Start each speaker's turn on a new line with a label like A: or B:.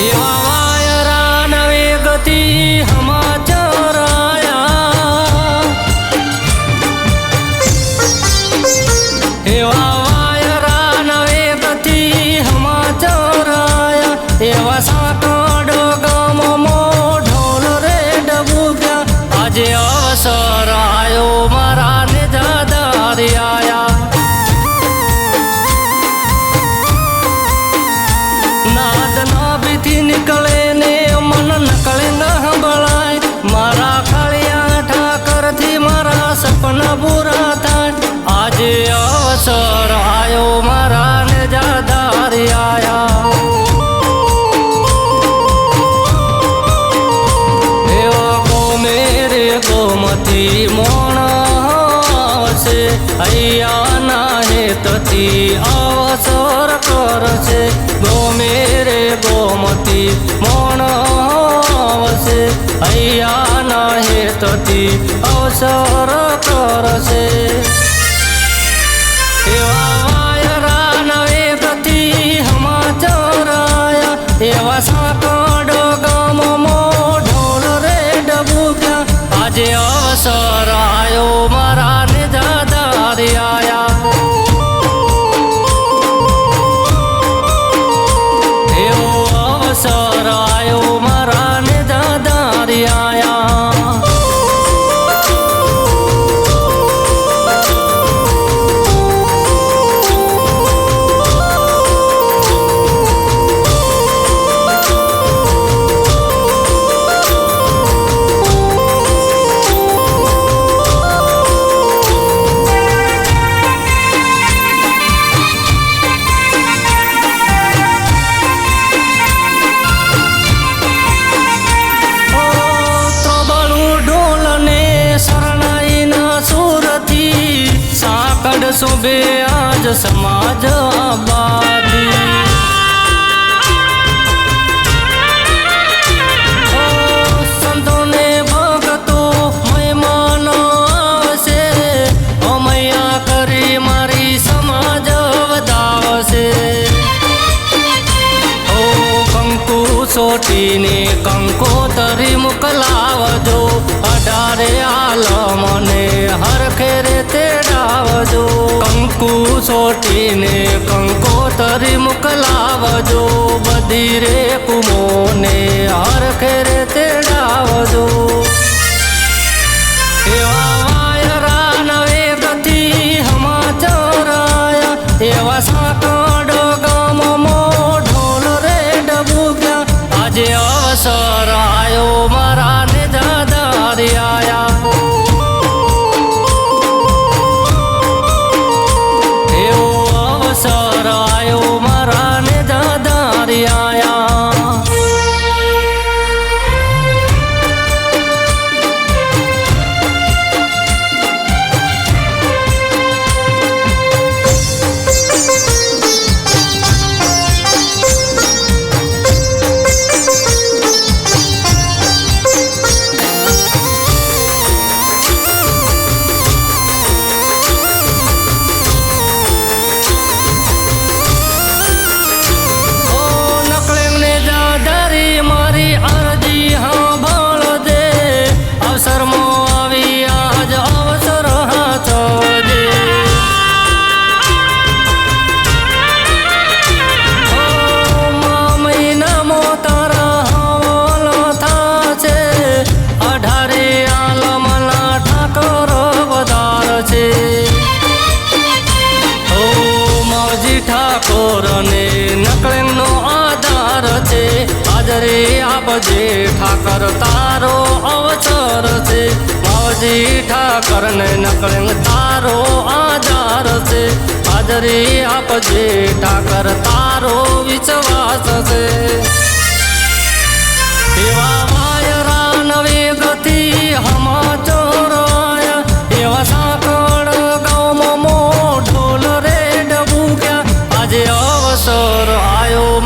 A: એવા વાયરા નવે ગતિ સમાચાર આયા, એવા વાયરા નવે ગતિ સમાચાર આયા, એવા સાકડ ગામમાં ઢોલ રે ડબુક્યા, આજે અવસર આયો મારા ને જાદારી આયા. નીકળે ને મન નકળે ન સંભળાય, મારા કાળિયા ઠાકરથી મારા સપના પૂરા થાય, આજે અવસર આયો મારા ને જાદારી આયા. એવા ગોમે રે ગોમતી મોણ આવશે, અહીંયાના હેતથી અવસર કરશે, ગોમે રે ગોમતી મોણ આવશે, અહીંયાના હેતથી અવસર કરશે. એવા વાયરા નવે ગતિ સમાચાર આયા, એવા સાકડ ગામમાં ઢોલ રે ડબુક્યા, આજે અવસર આયો મારા ને જાદારી આયા. અવસર આયો મારા ને જાદારી આયા. શોભે આજ સમાજ આબાદી, સંતોને ભગતો મહેમાન આવશે, અમૈયા કરી મારી સમાજ વધાવશે. ઓ કંકુ સોટીને કંકોતરી મોકલાવજો, 18 આલમને હરખે રે તેડાવજો, કંકુ સોટીને કંકોતરી મોકલાવજો, બધી રે કુમોને હરખે રે તેડાવજો. એવા વાયરા નવે ગતિ સમાચાર આયા, એવા સાકડ ગામમાં ઢોલ રે ડબુક્યા, આજે અવસર આયો મારા ને જાદારી આયા. અવસર આયો મારા ને જાદારી આયા. ઠાકોરને નકળેનો આધાર છે, હાજરે આપજે ઠાકર તારો અવસર છે, માવજી ઠાકરને નકળેન તારો આધાર છે, હાજરે આપજે ઠાકર તારો વિશ્વાસ છે. એવા વાયરા નવે ગતિ સમાચાર આયા, એવા સાકડ ગામમાં ઢોલ રે ડબુક્યા, આજે અવસર આયો